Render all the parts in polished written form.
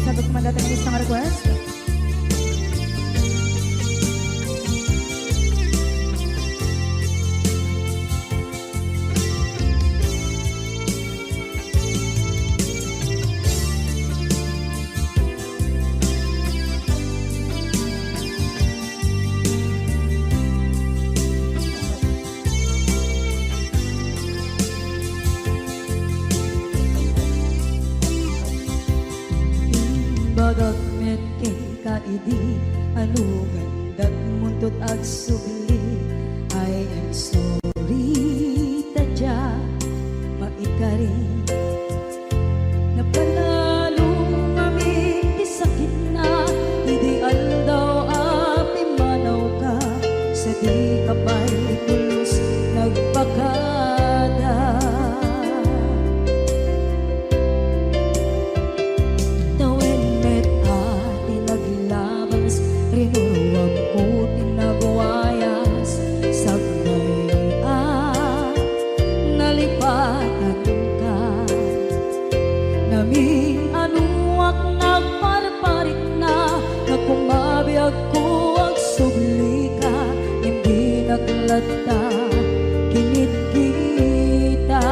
sabag kumandata ng isang request. Bagat met kay kaidi ano gandat muntot ag subli. I am sorry tadya maikari napanalo kami isakit na ideal daw api manaw ka sa di kapay tulos nagpakada. Rinuwag ko tinagwayas sagnay nalipatan ka namin anuak nagparparit na nakumabiyag ko ang subli ka hindi naglata kinit kita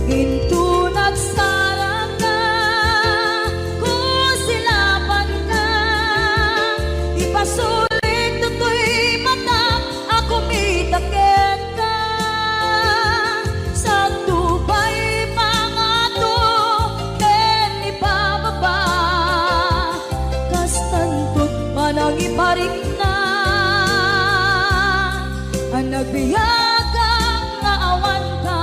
ginto nagsarang na pasulit tutoy mata ako mitakit ka sa tubay mga to ken ipababa kastantot manang iparik na ang nagbiyagang naawan ka.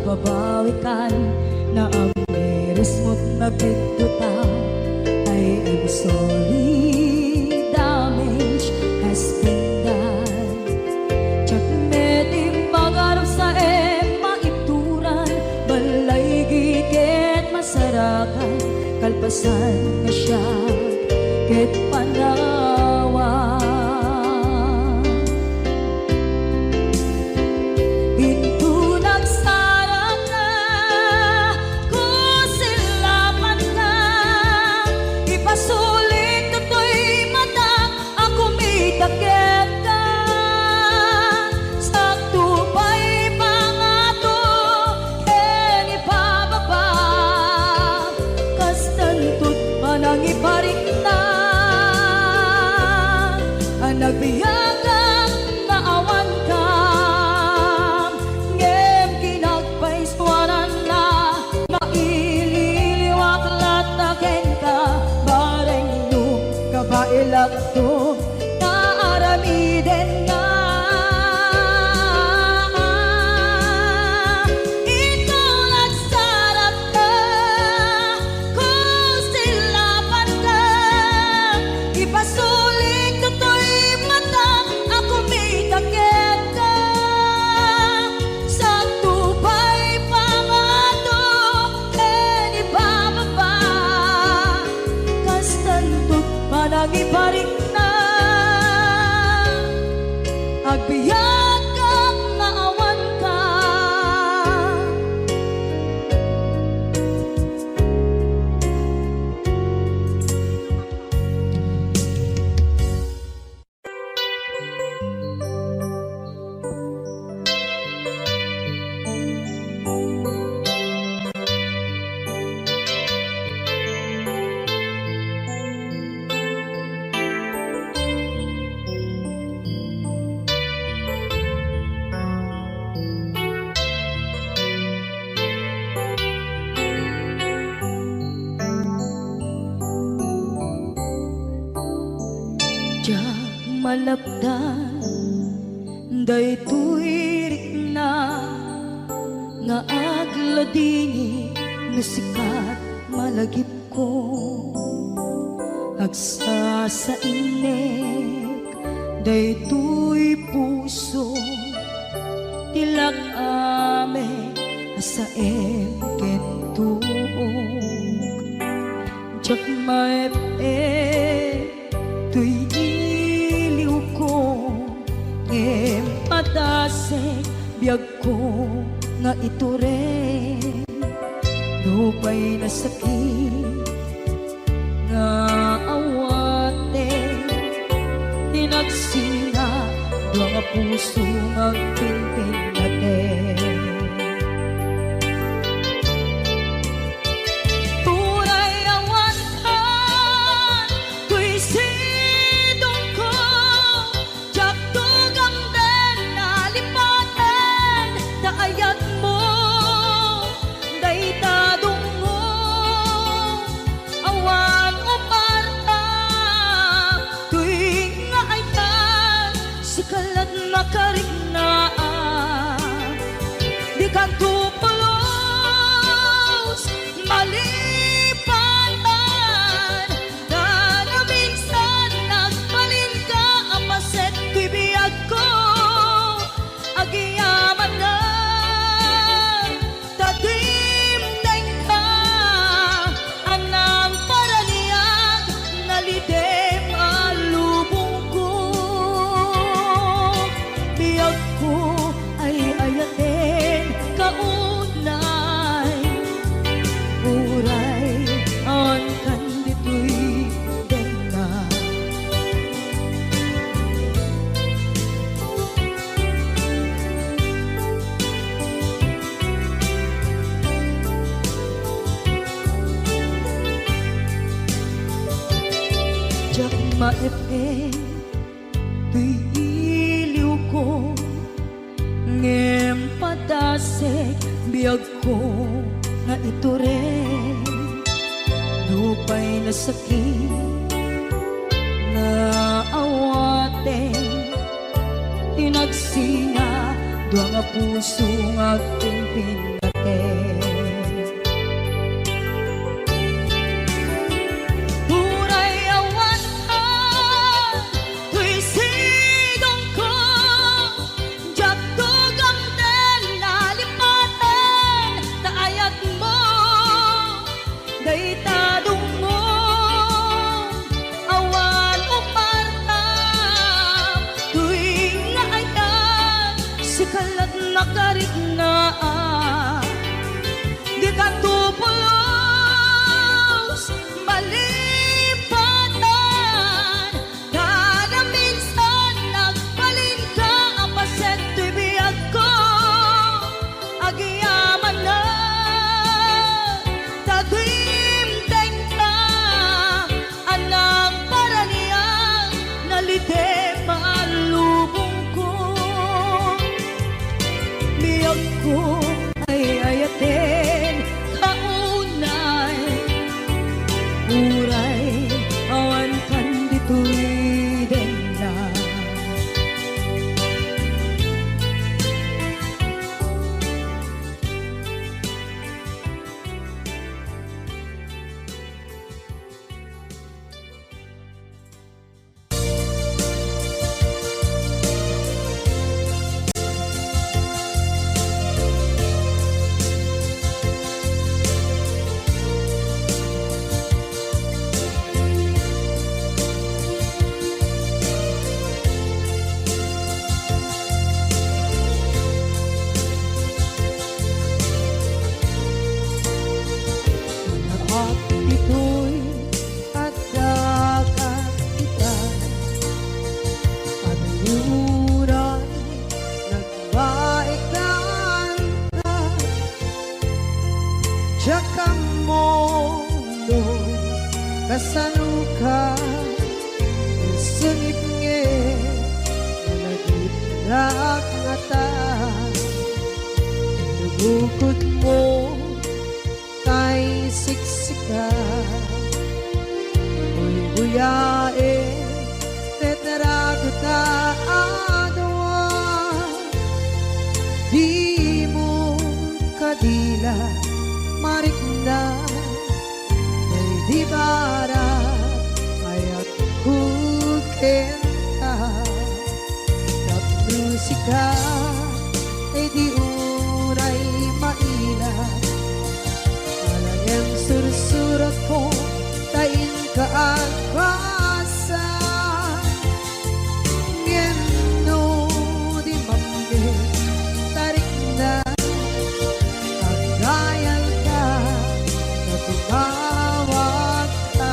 Babawikan na ang miris mo't nagpigtuta. I am sorry, damage has been done. Tsak medim pagarap sa maituran balay gigit masarakan kalpasan na siya ket panawa. Nagbiyagang naawan ka ngem kinagpaiswanan na maililiwak lataken ka bareng nung kabailak to naaramiden na ikaw nagsarap na kung silapan ka ipasulit to'y ako mitakit ka sa tubay pangato ken ibababa kastantot panang iparik na agbiyak kang naawan ka. malapdan Daytoy rikna nga agladini nga sikat malagip ko agsa sa inek daytoy puso tilak ame sa kentug jak maep tuy iliw ko padasek biyag ko nga ito rin lupay na sakit nga awate tinagsinga doa nga puso nga pimpin natin tunay awantan tuy sidong ko jak tugang den nalipaten daayat mo daytadong mo awan o parta tuwing nga aytan si kalat makarignaang di ka tupulos malipatan na minsan nagbalin ka apaset tuy biyag ko agiyaman na tatimdeng ka anang paraniag nalidem alubong ko biyag ko ay ayatin kaunay uray ang kandito'y denga jak maepe tuy iliw ko ngem padasek biyag ko nga ito rin lupay na sakit na awate tinagsinga doa nga puso nga pimpin natin tunay awantan tuy sidong ko jak tugang den nalipaten daayat mo daytadong mo awan o parta tuwing nga aytan si kalat nakarignaang di ka tupulos malipatan kada minsan nagbalin ka apaset tuy biyag ko agiyaman na tatimdeng ka anang paraniang nalidem alubong ko biyag ko ay ayatin kaunay uray awan kandito'y denga at ito'y at dagat kita at yuran nagbaikan ka Tsaka mondo kasanuka sengit nge nalagit dak ngata bukod mo kay siksika Uy buyae tetaraguta adawan na may di bara ayat kukenta kat musika ay di unay maila alayang sursurat ko tain ka ang basa ngeno di mamge tarik na pagdayal ka na tumawag ka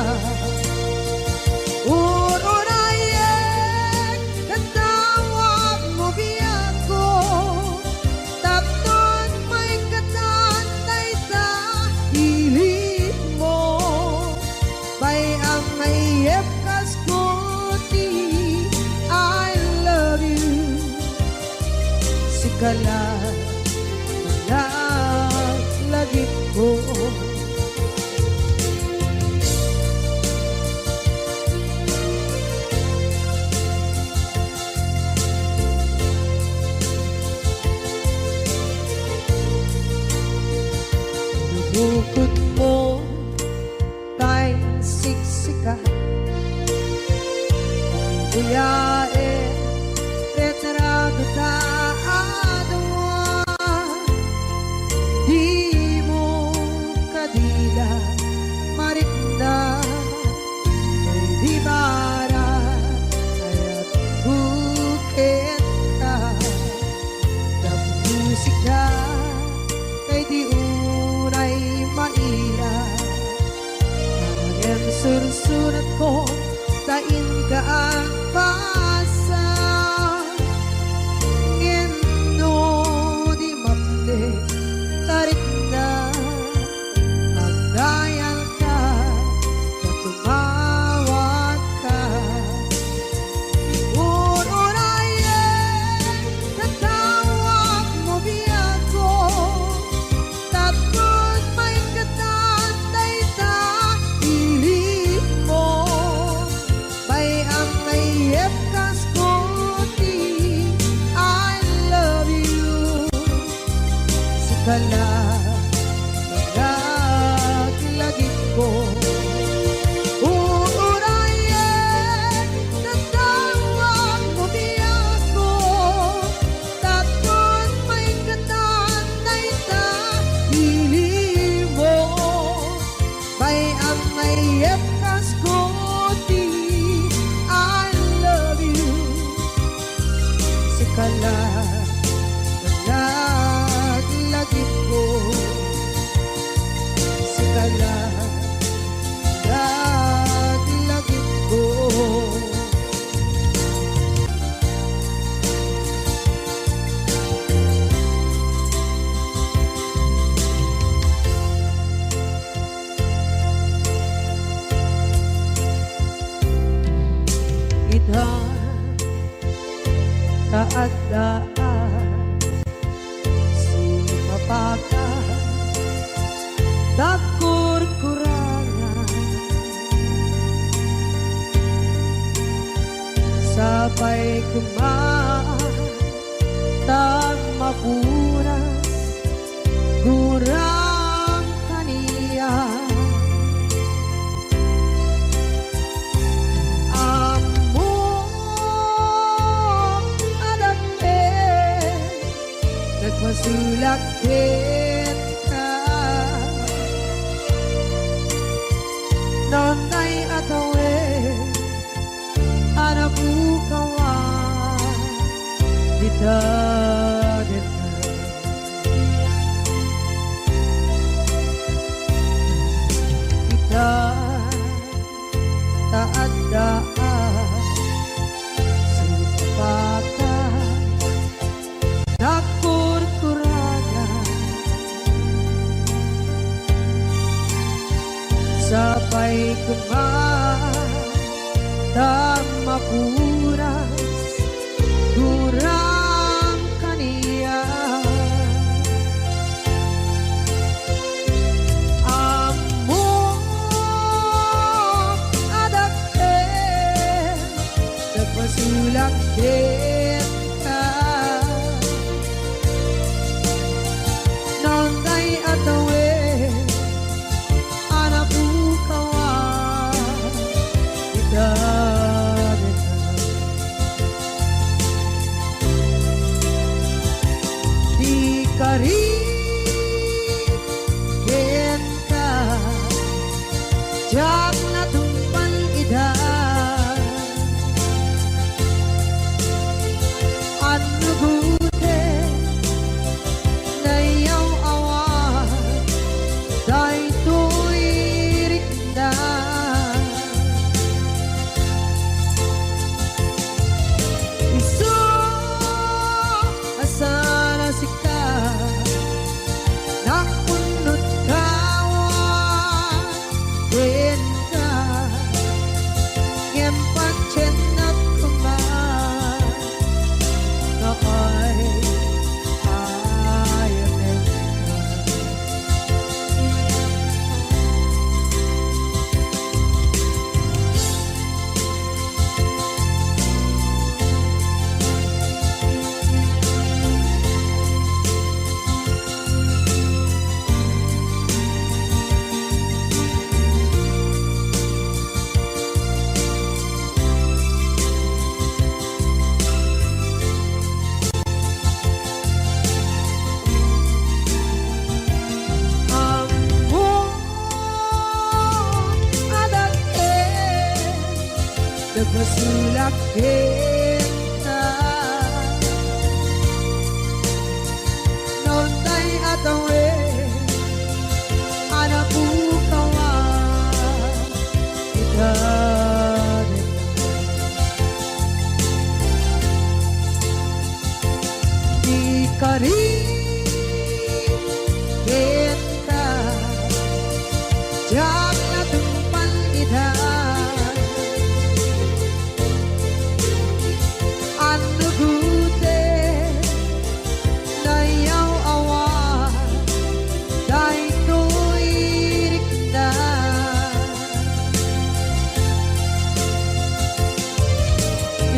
urunayek katawag mo biyak ko tapton may katantay sa hilig mo bay ang mayep kaskuti I love you sikala lagip ko bukod mo tay siksika buyae retrado ta adwa di mo kadila marikna ay di bara ayat bukit ka ng musika kay di unay maila parang sursurat ko tain ka ang pasa ngeno di mamde tarik na pagdayal ka na tumawag ka ururayan katawag mo biyak ko tapos may katantay sa hilig mo bay ang mayep kaskuti I love you sikala lagit ko uurayan katawag mo biyak ko tapos may katantay sa hilig mo bay ang mayep kaskuti I love you sikala lagit ko sikala lagit ko ita taadaan sumapaka dakur-kurangan sabay kumaan tag mapuras gurang kaniya masulakit ka nonay atawe anabukawan dita kita taadaan supakan dakur-kurangan sabay kumaan dan mapuras gurang kaniya amo adake nagpasulakit ka nonday atawe jak na tumpan ida ano gute na iyong awan dahil tuwirik na iso asana sika nakunot kawan din ka ngempat chenat kuman na ay ayanin nagmasulak kita noon tay atawe anak bukawan kita di kari kita jak na tumpan ida ano gute na iyong awan dahil tuwirik na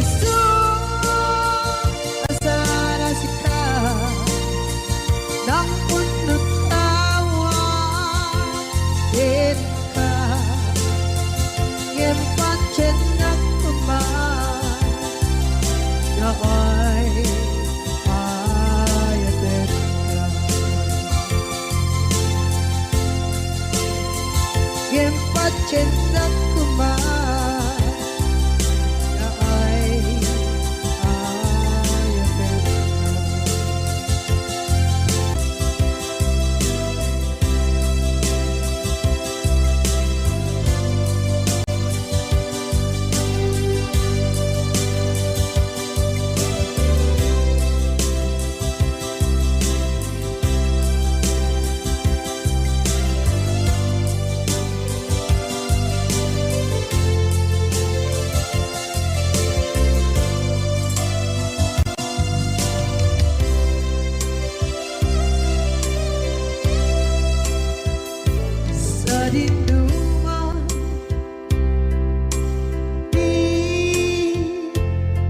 iso asana sika ng punot awan din ka ngempat chenak kuman na ay ayatin ka ngempat chenak kuman na ay ayatin ka sa dinduman di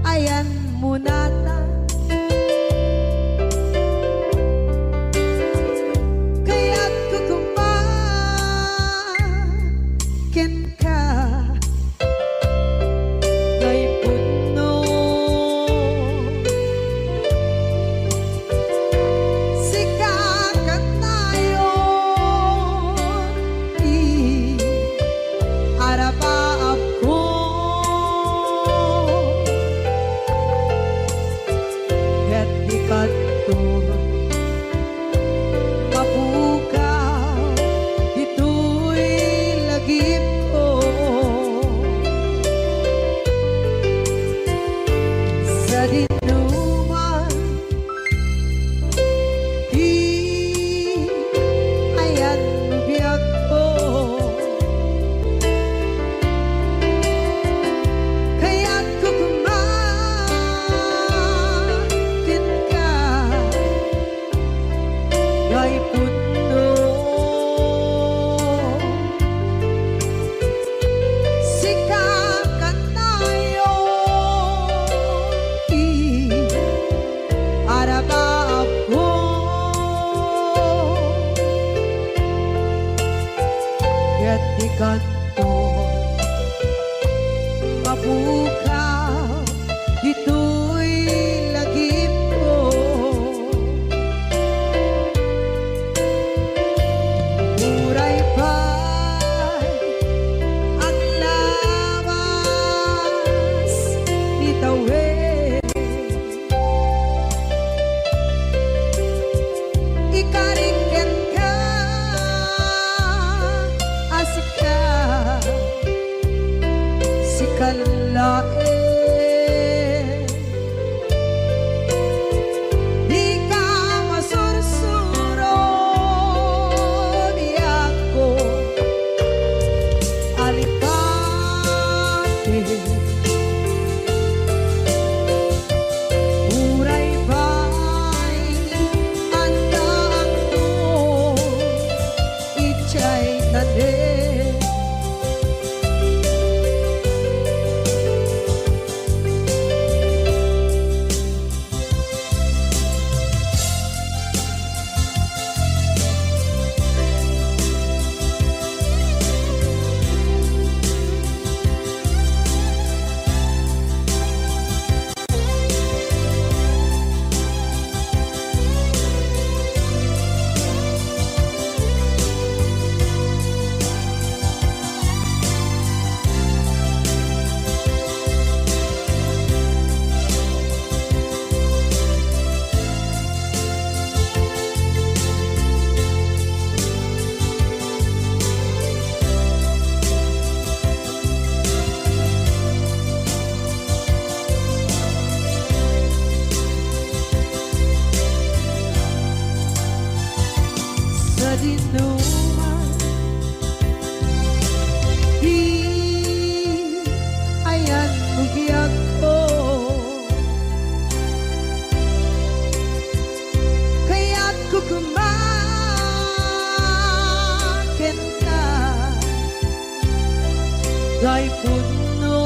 ayan mo nata kaya't kukumakin ka kay puno sikakan tayo arapaap ko ket di kadto mapukaw dito'y lagip ko sa dinuman di ayan biyag ko kaya't kukumakin ka kay puno sikakan tayo arapaap ko ket di kadto mapukaw dito'y lagip ko muray pa'y lain. Di ka masursuro biyak ko alikate. Uray ba'y andaan mo ichay tanin. Sa dinuman di ayan bugyak ko, kaya't kukumakin na dahil puno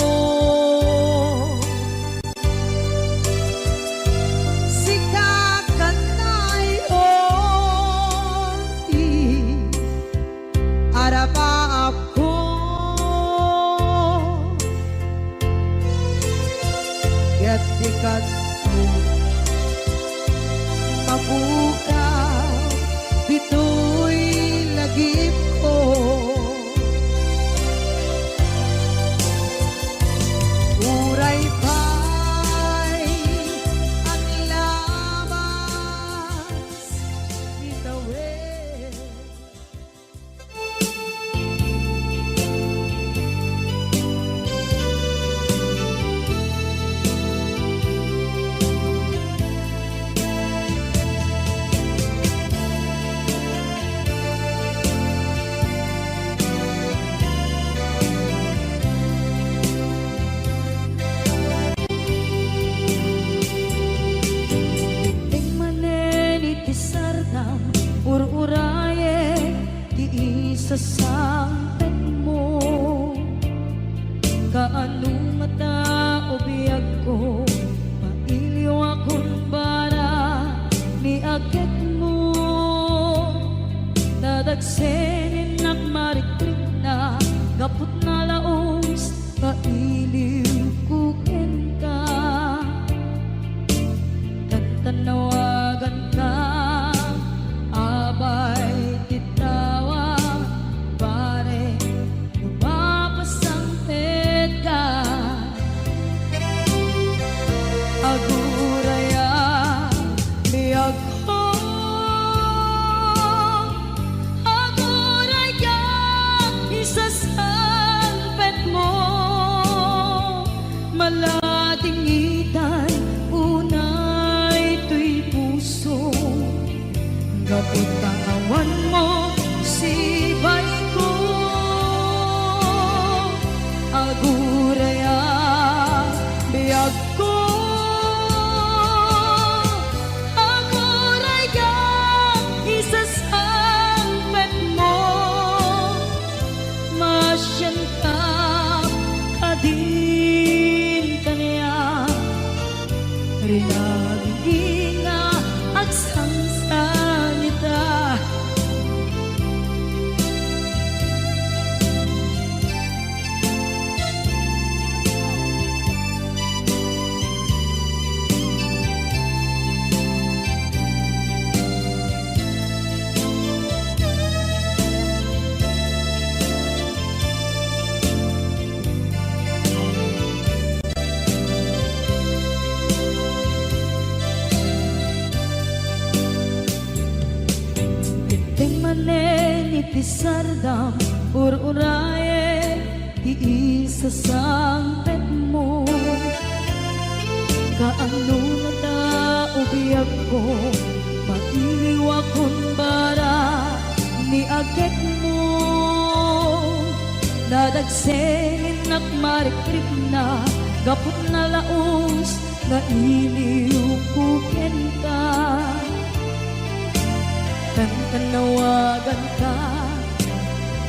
arapa ako gatikat mo mabukaw dito'y lagip ko. Uray pa'y ang labas itawid. Ur-uraye di isa sampet mo, kaano mata o biyag ko, mailiw akong para ni agad mo. Dadagsenin at marikrik na gapot na laos, kailiw kukin ka, tantanawagan ka. Abay titawa pare lumapasang tedka aguraya biyag ko aguraya isasampet mo malatingitan unay tuy puso kaputawan mo si bay ko aguraya biyag ko aguraya isasampet mo masyan ka kadin kanya rinaging nga at sansanita. Iti sardam ur-uraye ti isa sampet mo kaano na naubiyag ko, mailiwa kon bara ni agek mo. Nadagsengin nakmarikrip na, gapot na laos nga iliw kuken ka. Tanawagan ka,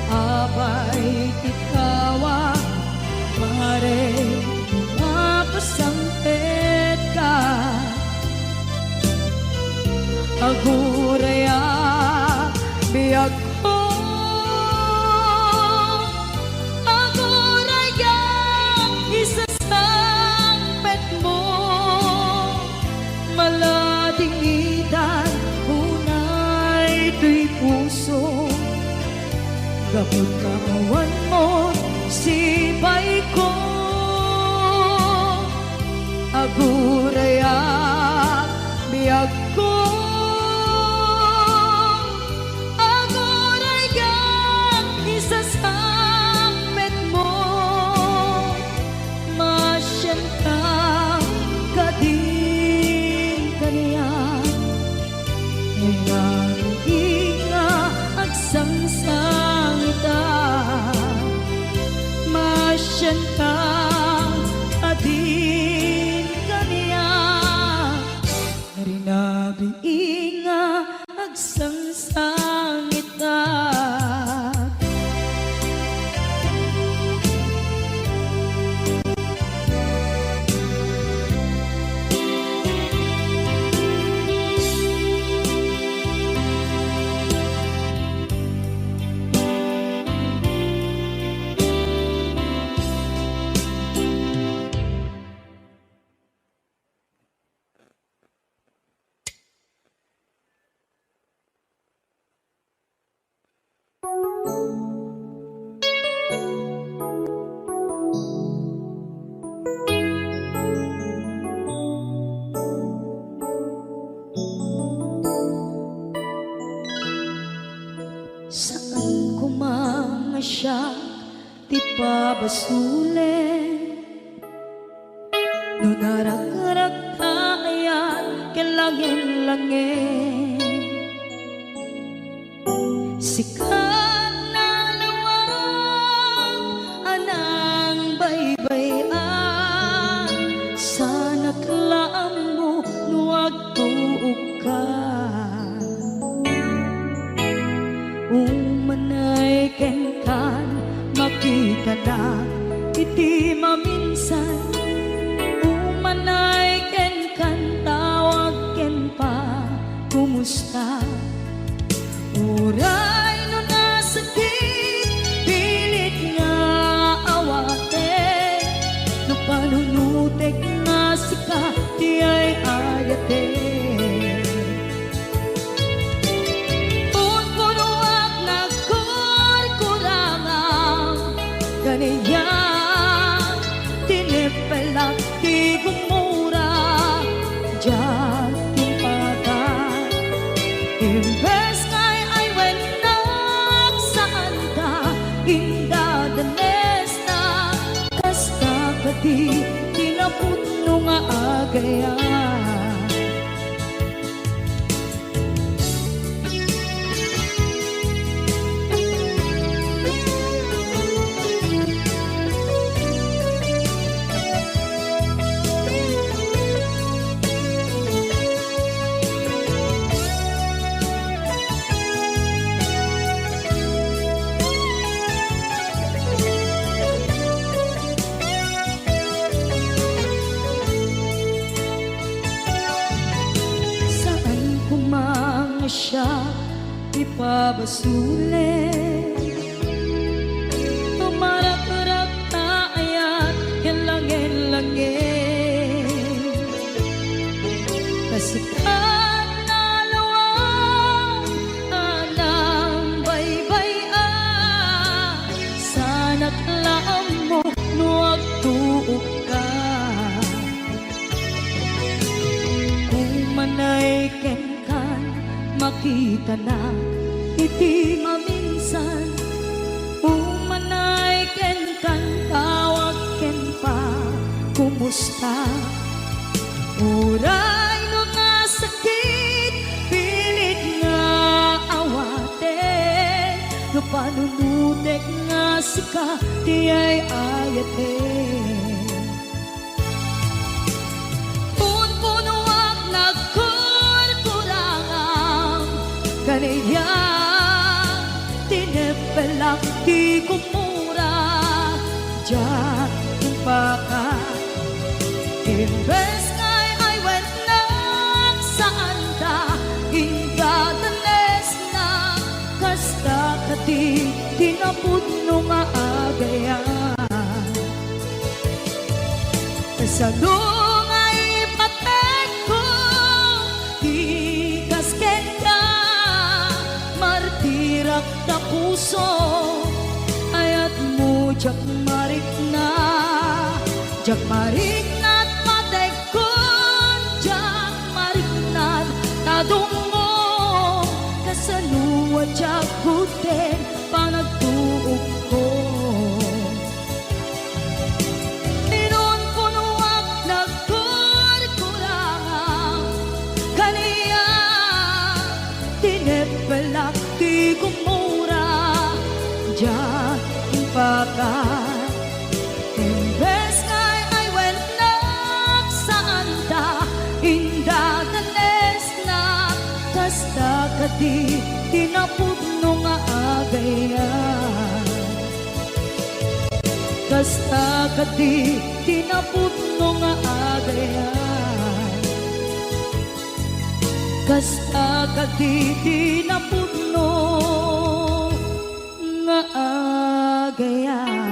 abay tikawa, mare mapasampet ka. Aguraya biyag ko, aguraya isasampet mo. Maladingitan unay tuy puso, gapot kawan mo sipay ko. Aguraya biyag ko, aguraya isasampet mo. Masyan ka kadin kaniya, inga agsangsangita. Masyan ka adin kaniya, rinabi inga agsangsangita. Saan ko mga siya ti pabasulen, no narak-arak tayan kelangin-langin. Sikat na lawag anang baybayan, sana klaam mo nuwag tuog ka. Umanay ken kan makita na iti maminsan. Umanay ken kan tawag ken pa kumusta. Uray no nasakit pilit nga awate, no panunutek nga sika di ay ayate. Kaniya tinipelak di gumura diyan timpagan. Imbes kay ay wenak saan ka indadanes na, kasta kati tinaputno nga agayan. Siya ipabasulen, tumarak-rak tayan kelangin-langin. Kasikat na lawang anang baybayan, sana klaam mo nuwag tuog ka. Umanay ken makita na iti maminsan. Umanay ken kan tawag ken pa kumusta. Uray no nga sakit, pilit nga awaten, no panunutek nga sika, di ay ayaten. Punpunuak nagkurkurangang, kaniya, tinepelak di kumura, diyan kumpaka. Imbes ngay ay went na saan ta, ingadanes na, kasta kati, tinapudno nga agayan. Kasano nga ipatek ko, di kasken ka, martirak na puso, ayat mo jak marik na, jak marik na. Tadungo kasaluwa jakuten panagtuog ko. Inon punuak nagkurkurangang, kaniya tinepelak di kumura, diyan impakat. Imbes ngay ay went na saan ta, indadanes na, kasta kati, tinapudno nga agayan. Kasta kati, tinapudno nga agayan. Kasta kati, tinapudno nga agayan.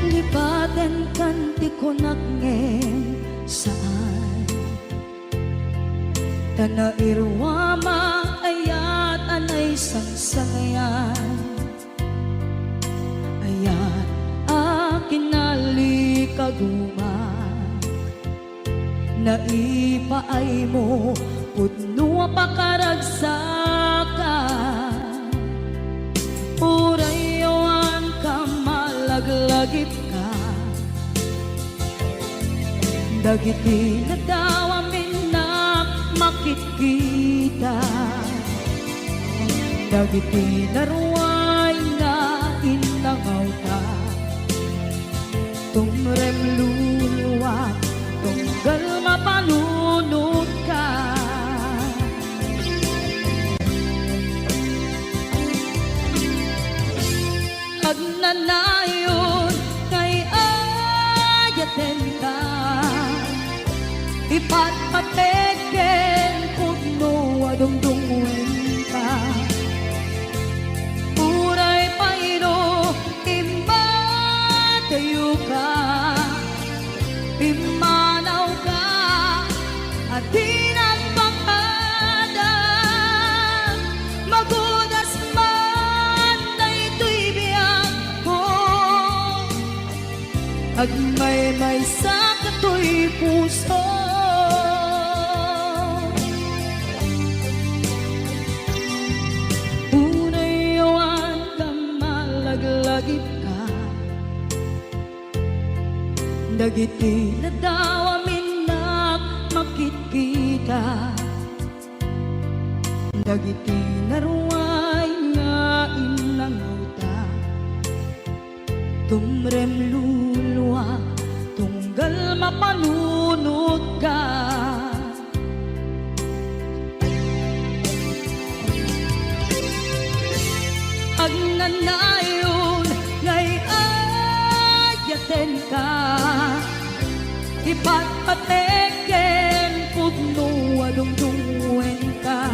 Lipaten kanti ko nagngeng saan, tanairwama ayat anay sangsangayan, ayat akin nalikaguma, naipaay mo pudno pakaragsakan, urayawan ka malaglagip ka, dagiti na daw amin na makikita, dagiti naruay na inangaw ta, tumrem luluwa, tunggal mapanunod ka. Agnanayon kay ayaten ka, ipatpateken pudno adungdungwen ka, uray paino imbatayo ka, imanaw ka at tinagpakada, magudas man na ito'y biyag ko, agmay-may sa kato'y puso. Unayawan ka malaglagip ka, dagiti na daw amin na makikita, dagiti naruay nga inangaw ta, tumrem luluwa, tunggal mapanunod ka. Agnanayon ngay ka ipatpateken pudno adungdungen ka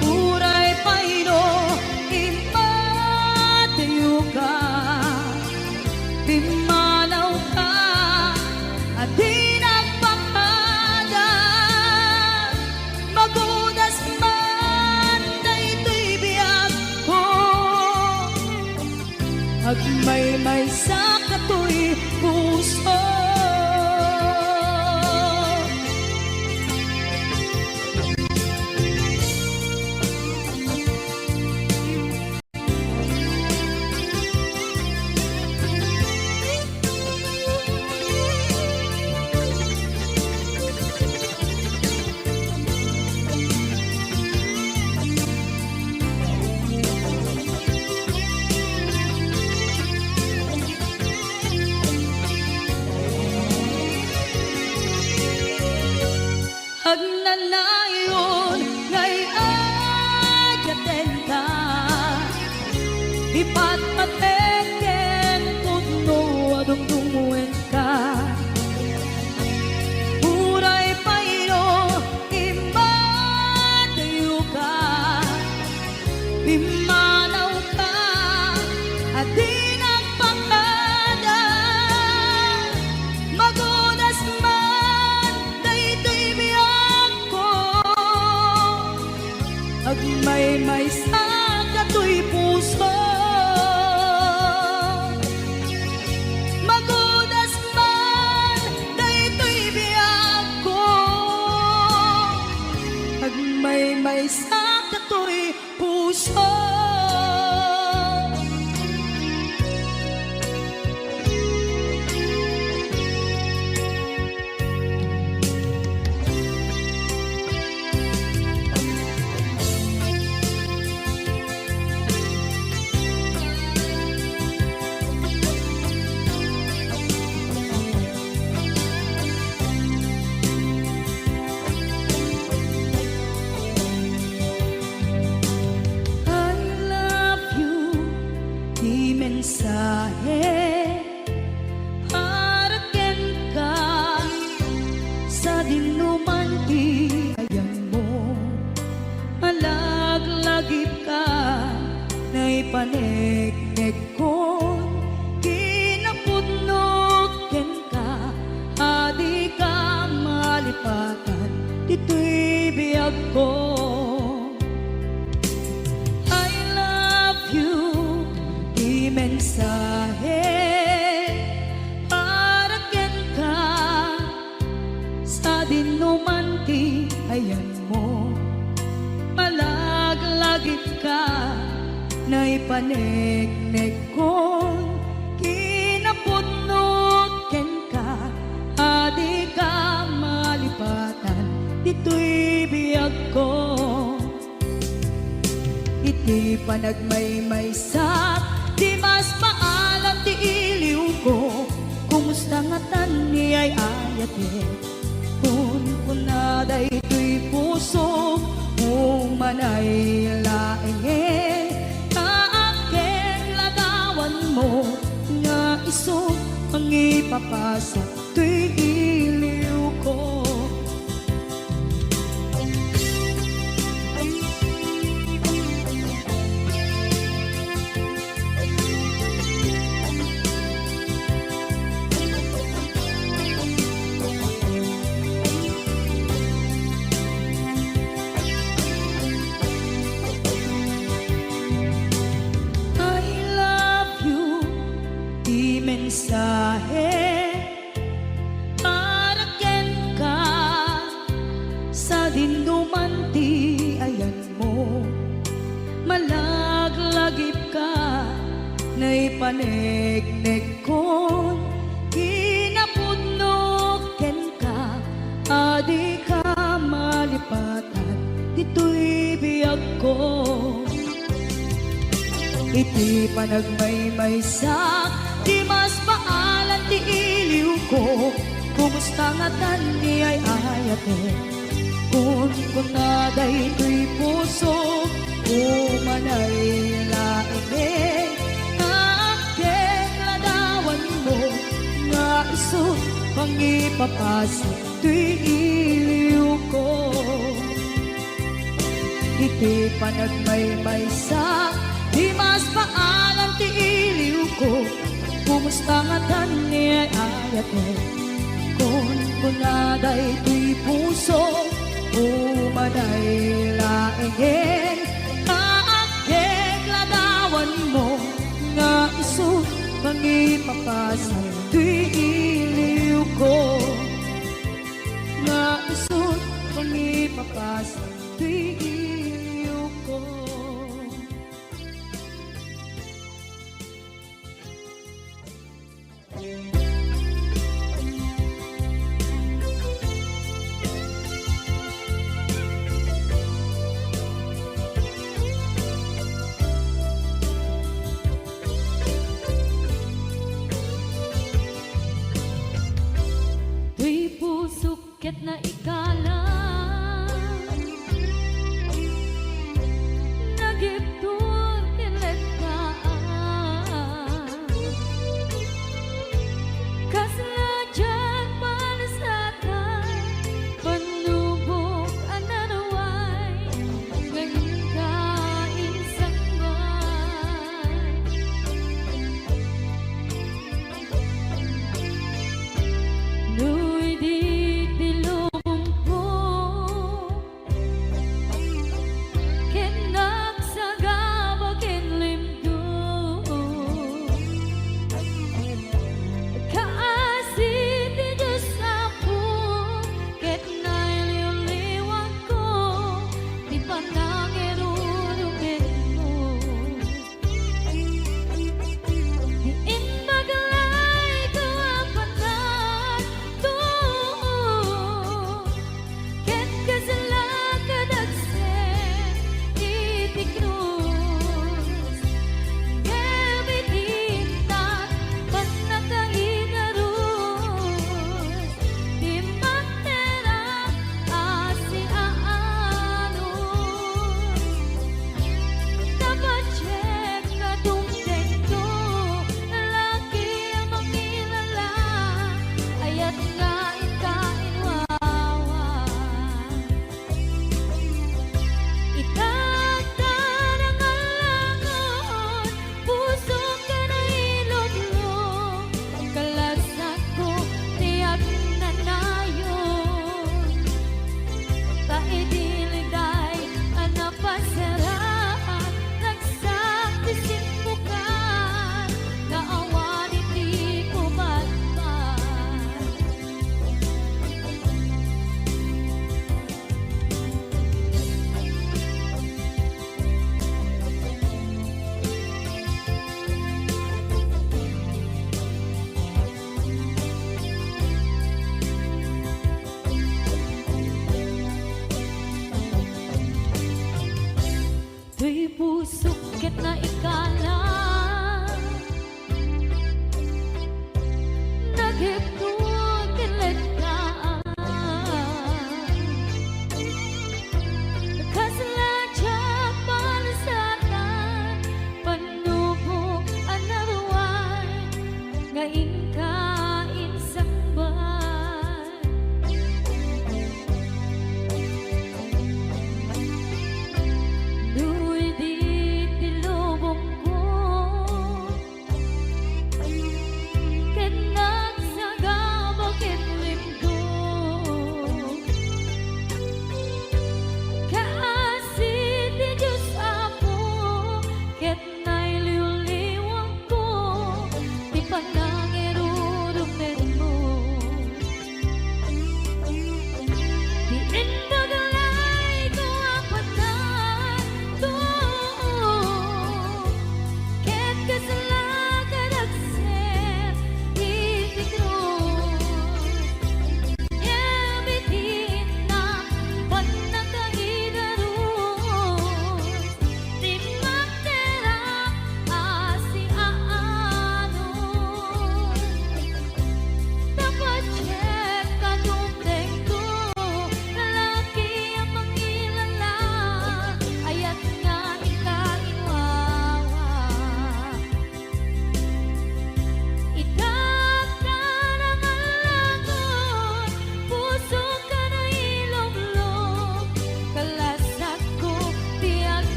uray payno imatayo ka pimanaw ka at di nagpakada magudas man daytoy biyag ko agmay-may sa katoy puso. Agnanayon ngay ayaten ka ipatpateken pudno adungdungen ka uray payno imatayo ka pimanaw ka at di nagpakada magudas man daytoy biyag agmay-may sa katoy puso magudas man daytoy biyag ko agmay-may sa katoy puso. Mensahe haraken ka sa dinuman ti ayan mo malaglagip ka na ipaneknek ko kinapudnog ken ka adi ka malipatan dito'y biyag ko. Mensahe haraken ka sa dinuman ti ayan mo malaglagip ka na ipaneknek ko kinapudnog ken ka adi ka malipatan dito'y biyag ko iti panagmay-maysak di mas maalam ti iliw ko kumusta nga tan ni ay ayate kun na daytoy puso umanay laeng kaaken lagawan mo nga iso ang ipapasok tuy iliw ko. Mensahe haraken ka sa dinuman ti ayan mo malaglagip ka na ipaneknek ko kinapudnog ken ka adi ka malipatan dito'y biyag ko iti panagmay-maysak di mas maalan ti iliw ko kumusta nga tan ni ay ayate kun na daytoy puso umanay laeng aken ladawan papasok tuy iliw ko. Iti panagmaymay sa di mas paalam ti iliw ko. Kumusta nga tani ay ayate kon kunaday tuy puso umaday laengin kaageg ladawan mo nga isu mangipapasan tuy iliw ko nga isu mangipapasan tuy iliw ko. Sukit na ikala nagiptur kilit ka kasla dyan malasatan panubok ananaway ngayon ka insangay nuy di tuy pusukit na ikala naghiptun kilit ka kasla dyan malasatan panubok anaway ngayon ka insangban nuy di tilubong ko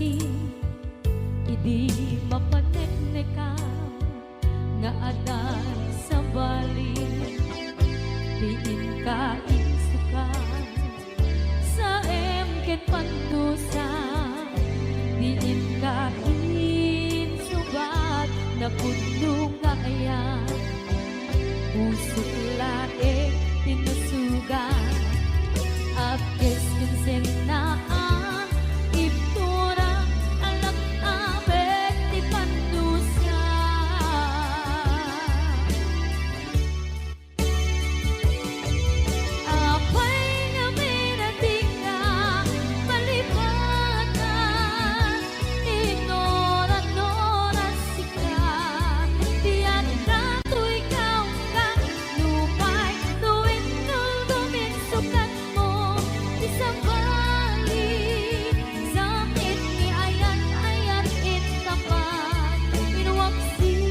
sakin idi mapanekneka nga adan sa bali diin ka insukan sa emket pantusa diin ka insubat na puno nga ayan usok lae tinusugan Abkes kinseng naan Iptura alak abet di pandusa Apay nga minatika Malipatan Inora-nora sika Diyan ka to ikaw ka Lupay tuwing nulduminsukan Isang bali sakit ni ayan-ayan itapat inuwaksin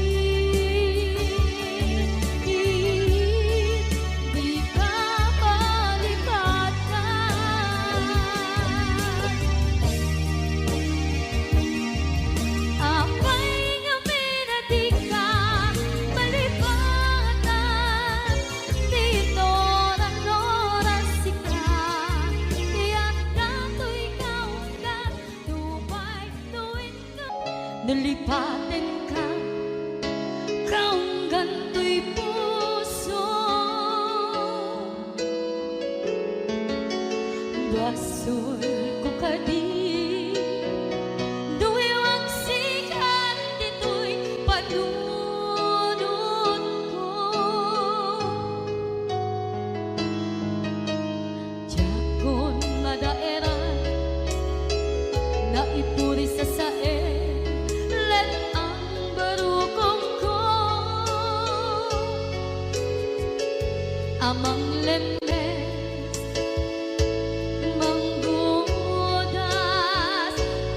di ka malipatan apay nga minatika malipatan di nora-nora sika Nalipatin ka Kaung ganto'y puso Basol ko kadi Duwewang sikat Dito'y panunod ko Diyakon madaeran Na ipuri sa sae Amang lemes manggudas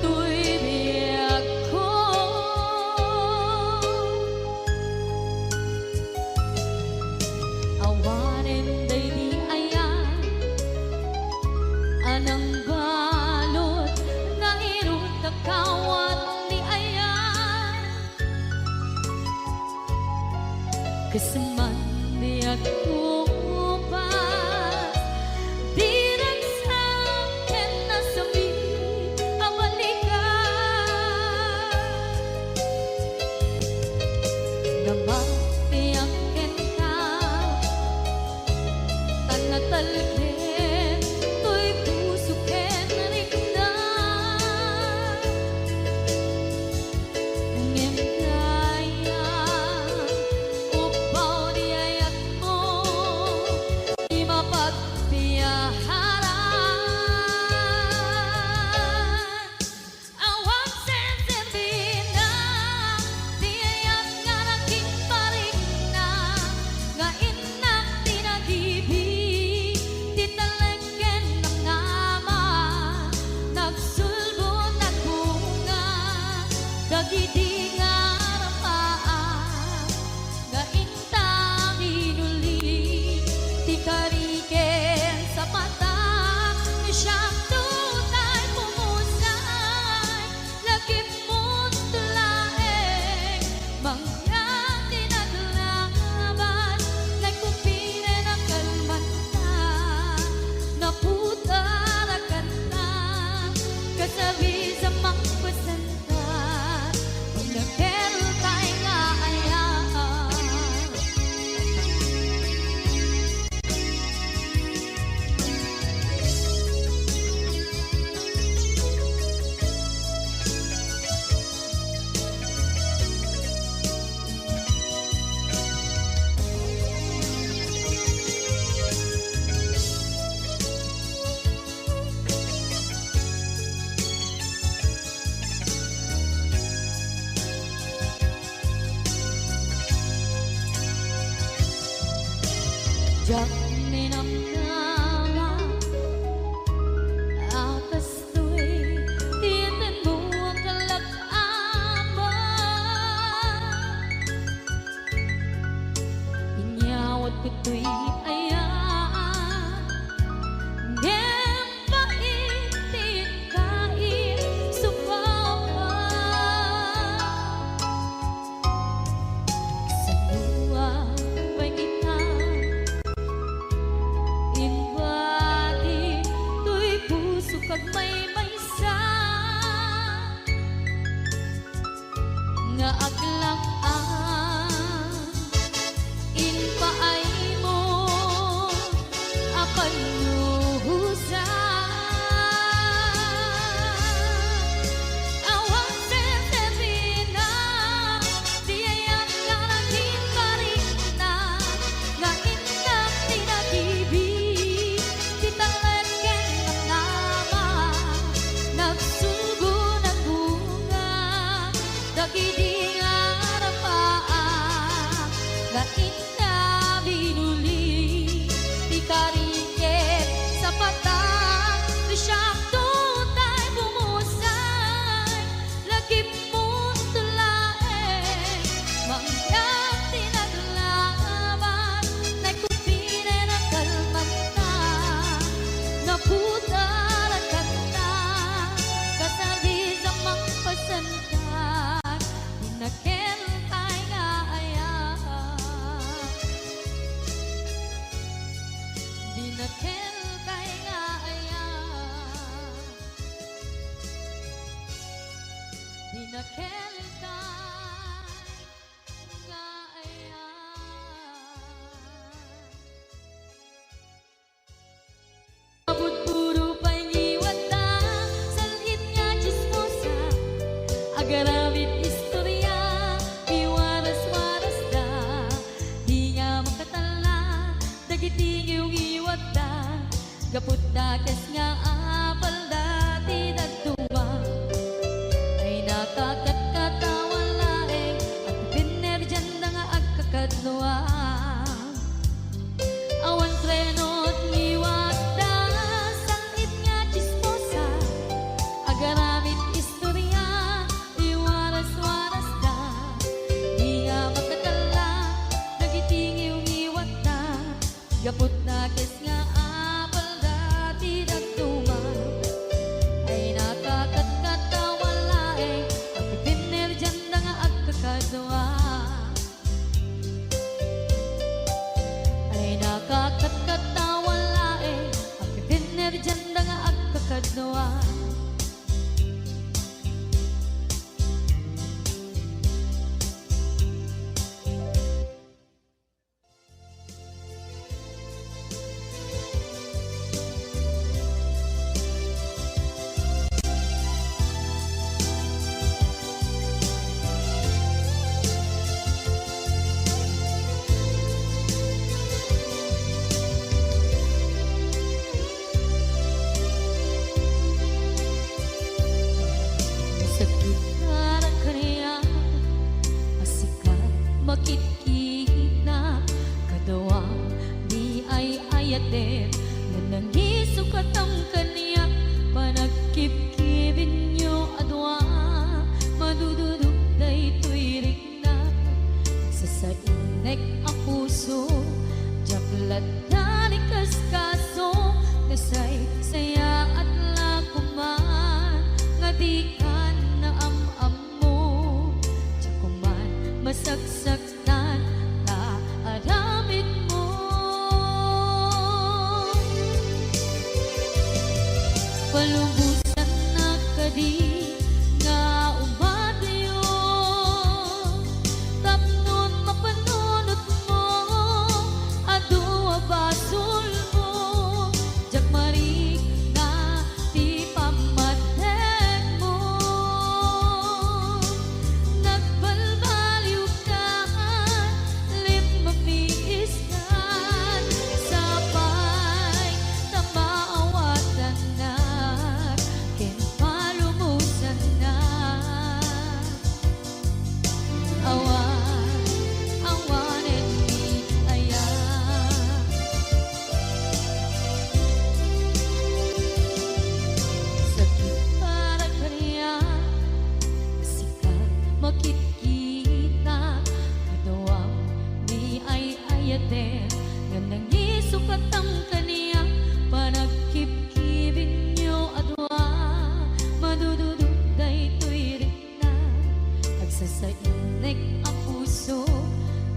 tuy biyak ko awanen day di ayan anang balot nga irot kakawat ni ayan kasaman biyak ko Talken, to'y pusuken rikna Ngem kaya, upaw di ayat mo Di mapagpiyaharan Awang sensembina Di ayat nga naging parigna Nga inak tinagibig Dagiti nga rapaan Nga intang inuli Ti kariken sa mata Siyang tunay pumusay Lagim mo't tulaeng Mangyang tinaglaban Nagkumpire ng kalmanta Naputarakan na Kasabi sa mangpasan Nagkero tayo nga ayan Jak ninamnama atas tuwi Tiyanan mo ang kalak-ama Inyawat ko tuwi ayaan Ngem paitin kain Suba nakelkan nga abot puro pangiwat na salit nga chismosa agaramit istorya iwaras-waras da di nga makatala dagiting yung iwat da gaput da kes nga apal dati dagtuma ay nakakatkatawa laeng at piner dyan na nga agkakadloa awan trenot ngiwat da sangit nga chismosa agaramit istorya iwaras-waras da di nga makatala nagiting yung iwat da gaput na kes nga apal dati dagtuma ay nakakatkatawa laeng at piner dyan na nga agkakadloa ay nakakatkatawa laeng at piner dyan na nga agkakadloa sakit parang kaniya asikat makikita kadawang di ay ayaten nga nangisukat ang kaniya panagkip-kibin nyo adwa madududuk day tuwirik na sa sainek ang puso jaklat na ni kaskaso nasay saya at lakuman nga di ka na am-am mo Tsakuman masagsaktan na aramid mo palubusan na kadi nga umadayo tapnon mapanunot mo adua basol mo jakmarik na di pamatek mo nagbalbaliw ka lip mamiis ka sabay na maawatan na kinpalumusan na awan awanen ni aya sakit para kaniya sikat makikita kadawang di ay ayaten nga nangisukat ang kaniya panagkip-kibin nyo adwa madududuk day tuwirik na agsasainek ang puso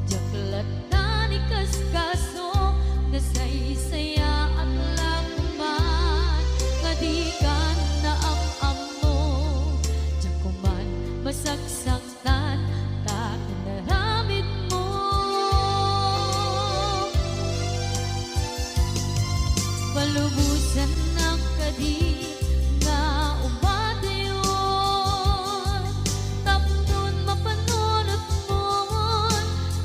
jaklat na ni kaskaso nasaysaya at lakuman nga di ka na am-am mo jakuman masagsaktan ta naramid mo palubusan ng kadi nga umadayon tapnon mapanunot mo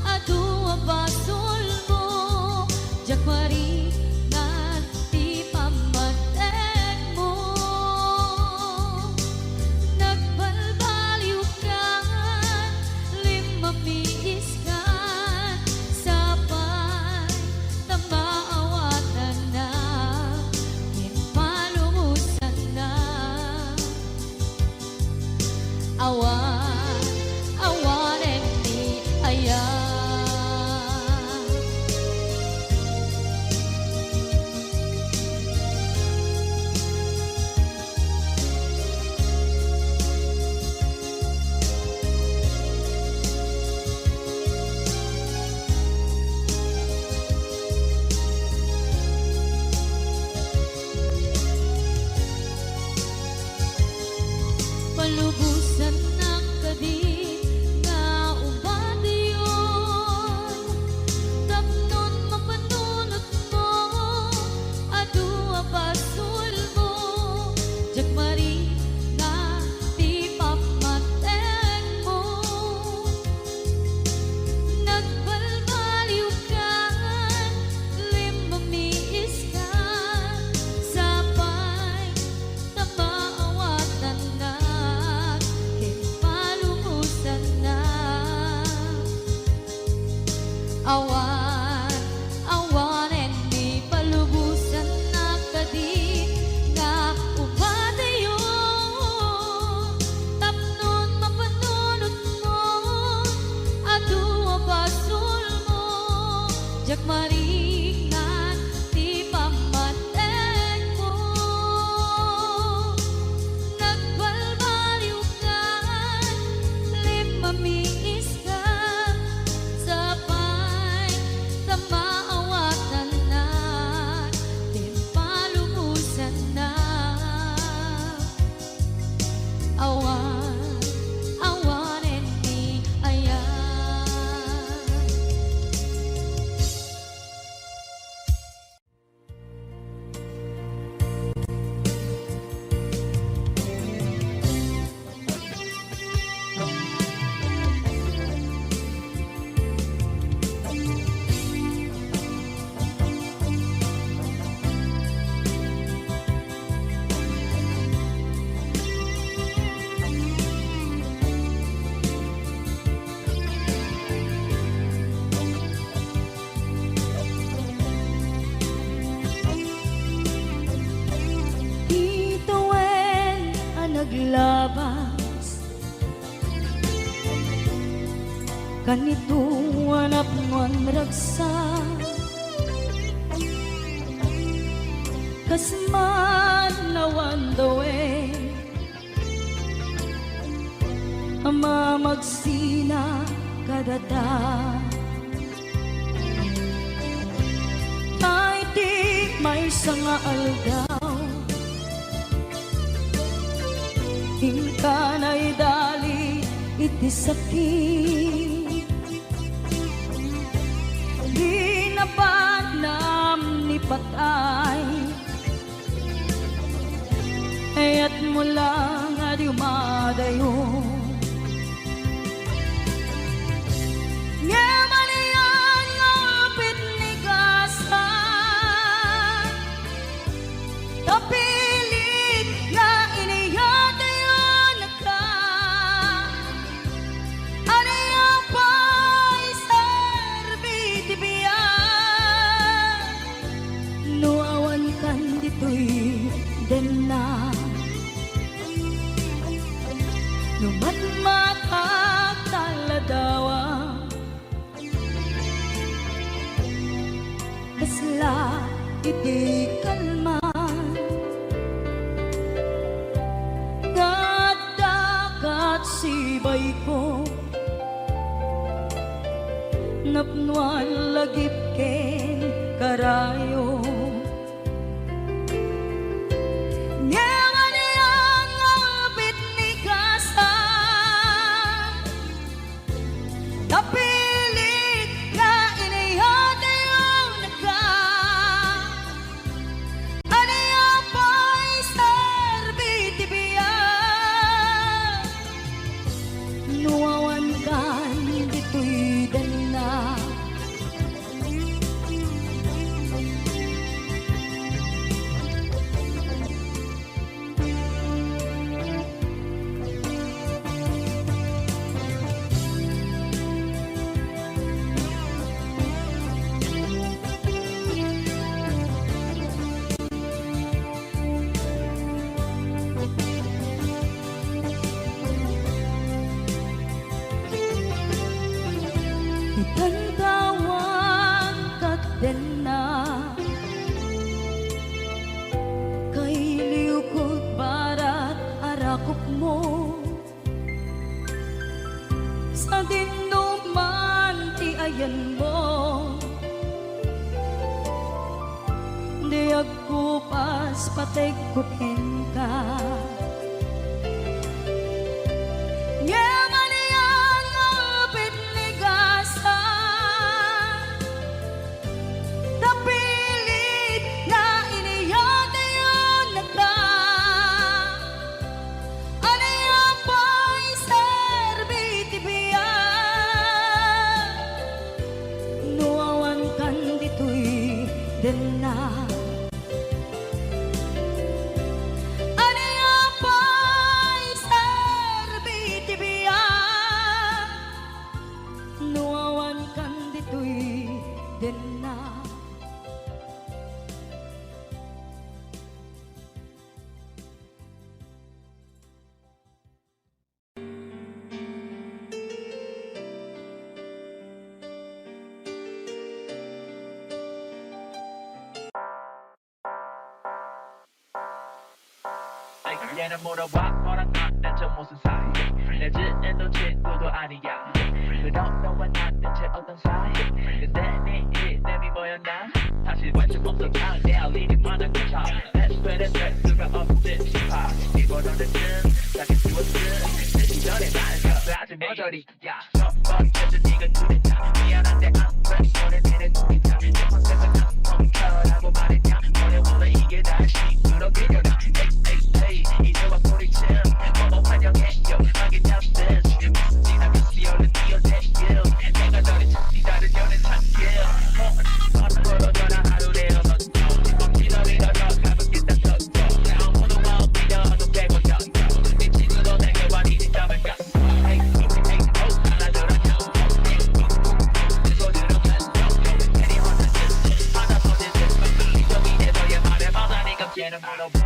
adua basol mo jakmari nga di pamatek mo nagbalbaliw ka limamiis ka sabay na maawatan na kinpalumusan na awan awanen ni aya palubusan ng jagmari nga di pamateng mo. Nagbalbaliw ka, limamiis ka, sabay tamaawatan na, kinpalumusan na. Awan ni palubusan na kadi nga upadayo. Tapnon mapanunot mo, aduwa basul mo, jagmaringan di pamateng mo. Nagbalbaliw ka, limamiis ka, sabay tamaawatan na, din palumusan na. Awanen ni ayan. Ituwen ang naglabas, kanito anak mon ragsa, kasman nawan dawe, ama magsina kadada. Ay di may sanga aldaw, hinkanay dali iti sakit. Di na panam ni patay, ayat mo lang adi umadayo. Ngamanian ngapit ni gasa, kapilit nga iniyatayon na ka. Aniya pa'y serbiti biyan, nuawan kan dito'y den na. Numan makaktaladawa, kasla iti kalman, dagat sibay ko, napnuan lagip ken karayo. Ngamanian ngapit ni gasa, kapilit nga iniyatayon na ka. Aniya pa'y serbiti biyan, nuawan kan dito'y dana. Itantawan kat din na, kay liukod barat arakop mo, sa dinuman ti ayan mo. Di agkupas patay kutin ka. Ngamanian ngapit ni gasa, tapilit nga iniyatayon na ka. 얘는 물어봐 너랑 나 대체 무슨 사이 내 지인도 친구도 아니야 그럼 너와 나 대체 어떤 사이 근데 네 미모였나 사실 관심 없었다 내 할 일이 많아 그쳐 내 스웨는 될 수가 없듯 싶어 이번호는 자기 지웠듯 내 시절에 나를 아주 모조리 야 뻔뻔해서 네가 눈에 타 미안한데 안 그래 너네 내는 눈이 타내 컨셉은 안 멈춰라고 말했냐 너네 원래 이게 다시 그러기려나 에이 이제와 소리침 너무 환영해요 하긴 잡듯 지나갔지 얼른 뛰어내요 내가 너를 찾기 다른 연애 찾길 번호로 전화하루래요 넌 지나리다 너 가볍게 딱 떴어 아무도 마음 빌려도 빼고 떴어 네 친구도 내게 와니 땀을 깠어 에이 안아줘라 내 손으로 간다 괜히 혼자 짓지 하나 손에 들고 이정이 돼서의 말에 받아니까 걔는 물어봐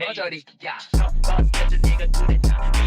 모조리 야 뻔뻔해서 네가 눈에 타